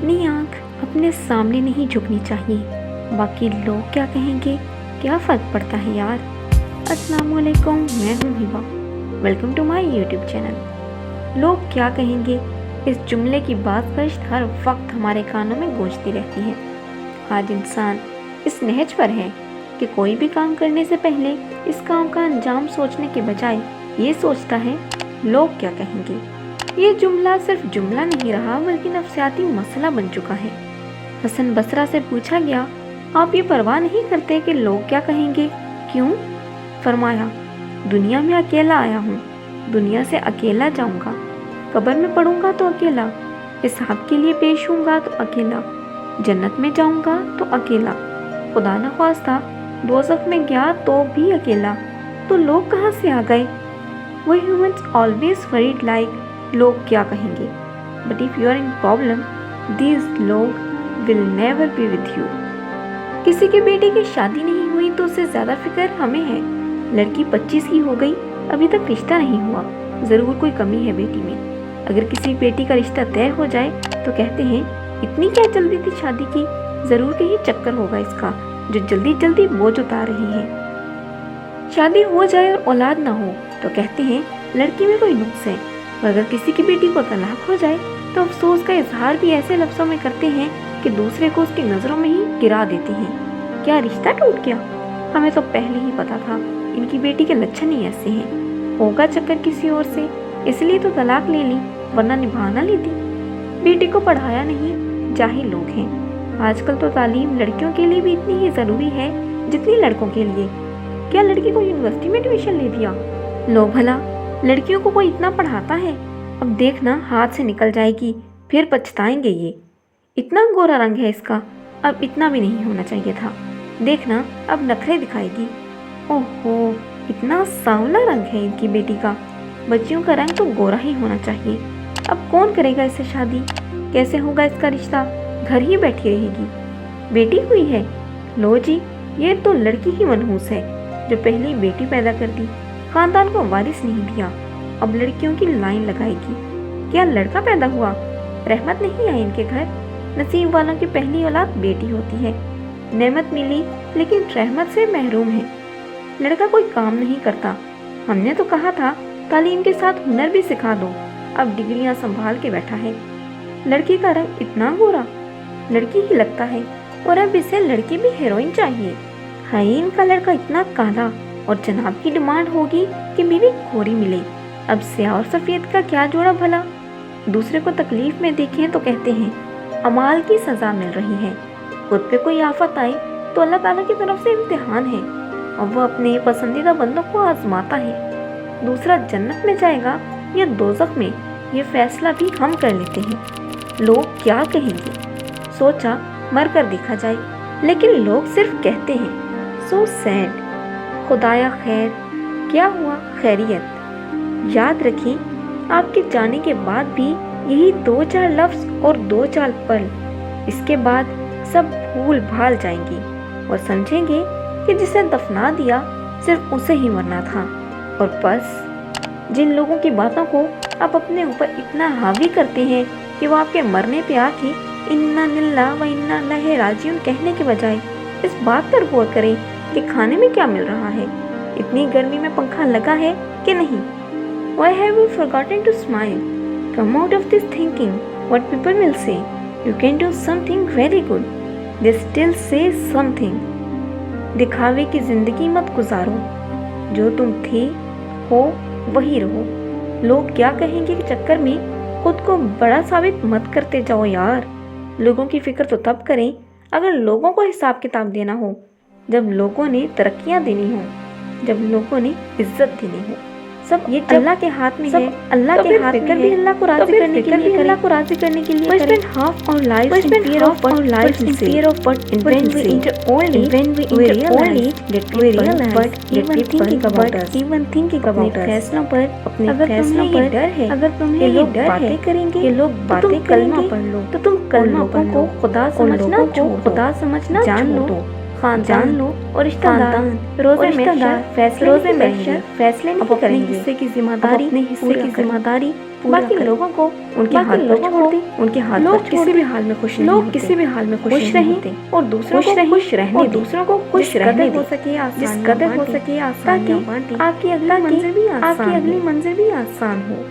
अपनी आँख अपने सामने नहीं झुकनी चाहिए, बाकी लोग क्या कहेंगे, क्या फ़र्क पड़ता है यार। अस्सलाम वालेकुम, मैं हूँ Hiba. Welcome to my YouTube channel. लोग क्या कहेंगे, इस जुमले की बात कश्त हर वक्त हमारे कानों में गूंजती रहती है। आज इंसान इस नहज पर है कि कोई भी काम करने से पहले इस काम का अंजाम सोचने के बजाय ये सोचता है लोग क्या कहेंगे। ये जुमला सिर्फ जुमला नहीं रहा बल्कि नफ्सियाती मसला बन चुका है। हसन बसरा से पूछा गया, आप ये परवाह नहीं करते कि लोग क्या कहेंगे, क्यों? फरमाया, दुनिया में अकेला आया हूँ, दुनिया से अकेला जाऊँगा, कब्र में पड़ूंगा तो अकेला, हिसाब के लिए पेश होऊंगा तो अकेला, जन्नत में जाऊँगा तो अकेला, खुदा न ख्वास्ता दोज़ख में गया तो भी अकेला, तो लोग कहाँ से आ गए? We humans always worried like लोग क्या कहेंगे, but if you are in problem, these लोग will never be with you। किसी के बेटे की शादी नहीं हुई तो उससे ज़्यादा फिक्र हमें है। लड़की 25 की हो गई, अभी तक रिश्ता नहीं हुआ, ज़रूर कोई कमी है बेटी में। अगर किसी बेटी का रिश्ता तय हो जाए तो कहते हैं, इतनी क्या जल्दी थी शादी की, ज़रूर कहीं चक्कर होगा इसका जो जल्दी जल्दी बोझ उतार रही है। शादी हो जाए और औलाद ना हो तो कहते हैं लड़की में कोई नुक्स है। और अगर किसी की बेटी को तलाक हो जाए तो अफसोस का इजहार भी ऐसे लफ्ज़ों में करते हैं कि दूसरे को उसकी नज़रों में ही गिरा देते हैं। क्या रिश्ता टूट गया? हमें तो पहले ही पता था इनकी बेटी के लक्षण ही ऐसे हैं, होगा चक्कर किसी और से, इसलिए तो तलाक ले ली, वरना निभाना लेती। बेटी को पढ़ाया नहीं, जाहिल लोग हैं। आजकल तो तालीम लड़कियों के लिए भी इतनी ही ज़रूरी है जितनी लड़कों के लिए। क्या लड़की को यूनिवर्सिटी में एडमिशन ले दिया? लो भला, लड़कियों को कोई इतना पढ़ाता है, अब देखना हाथ से निकल जाएगी, फिर पछताएंगे ये। इतना गोरा रंग है इसका, अब इतना भी नहीं होना चाहिए था, देखना अब नखरे दिखाएगी। ओहो, इतना सांवला रंग है इनकी बेटी का, बच्चियों का रंग तो गोरा ही होना चाहिए। अब कौन करेगा इससे शादी, कैसे होगा इसका रिश्ता, घर ही बैठी रहेगी। बेटी हुई है, लो जी, ये तो लड़की ही मनहूस है जो पहले ही बेटी पैदा कर दी, खानदान को वारिस नहीं दिया, अब लड़कियों की लाइन लगाएगी। क्या लड़का पैदा हुआ, रहमत नहीं आई इनके घर? नसीब वालों की पहली औलाद बेटी होती है, नेमत मिली लेकिन रहमत से महरूम है। लड़का कोई काम नहीं करता, हमने तो कहा था तालीम के साथ हुनर भी सिखा दो, अब डिग्रियां संभाल के बैठा है। लड़की का रंग इतना गोरा, लड़की ही लगता है, और अब इसे लड़की भी हीरोइन चाहिए। हाय, इनका लड़का इतना काला, और जनाब की डिमांड होगी कि मेरी गोरी मिले। अब स्याह और सफ़ेद का क्या जोड़ा भला? दूसरे को तकलीफ में देखें तो कहते हैं अमाल की सज़ा मिल रही है। खुद पे कोई आफत आए तो अल्लाह ताला की तरफ से इम्तिहान है, और वह अपने पसंदीदा बंदों को आजमाता है। दूसरा जन्नत में जाएगा या दोज़ख में, ये फैसला भी हम कर लेते हैं। लोग क्या कहेंगे, सोचा मर कर देखा जाए, लेकिन लोग सिर्फ कहते हैं सो सैड। खुदाया खैर, क्या हुआ खैरियत। याद रखें, आपके जाने के बाद भी यही 2-4 लफ्ज़ और 2-4 पल, इसके बाद सब भूल भाल जाएंगी और समझेंगे कि जिसे दफना दिया सिर्फ उसे ही मरना था। और बस जिन लोगों की बातों को आप अपने ऊपर इतना हावी करते हैं कि वो आपके मरने पे आके इन्ना लिल्लाह व इन्ना इलैहि राजिऊन कहने के बजाय इस बात पर गौर करें कि खाने में क्या मिल रहा है, इतनी गर्मी में पंखा लगा है कि नहीं। Why have you forgotten to smile? Come out of this thinking what people will say. You can do something very good. They still say something. दिखावे की जिंदगी मत गुजारो, जो तुम थे हो वही रहो। लोग क्या कहेंगे के चक्कर में खुद को बड़ा साबित मत करते जाओ यार। लोगों की फिक्र तो तब करें अगर लोगों को हिसाब किताब देना हो, जब लोगों ने तरक्कियां देनी हो, जब लोगों ने इज्जत देनी हो। सब ये अल्लाह के हाथ में है, अल्लाह के हाथ में भी अल्लाह को राजी करने के लिए, अल्लाह को राजी करने के लिए करें। half our lives in fear of what when we enter old age that we realize even thinking about us, फैसलों पर, अपने फैसलों पर डर है, अगर तुम्हें ये डर बातें करेंगे कि लोग बातें कलमा पढ़ लो, तो तुम कलमा को खुदा समझना जान लो। خاندان لو اور رشتہ دار فیصلے نہیں کریں گے، حصے کی ذمہ داری باقی لوگوں کو ان کے ہاتھ پر چھوڑ دیں، ان کے ہاتھ پر کسی بھی حال میں خوش رہیں اور دوسروں کو خوش رہنے دیں، جس قدر ہو سکے آسانیاں بانٹیں تاکہ آپ کی اگلی منزل بھی آسان ہو۔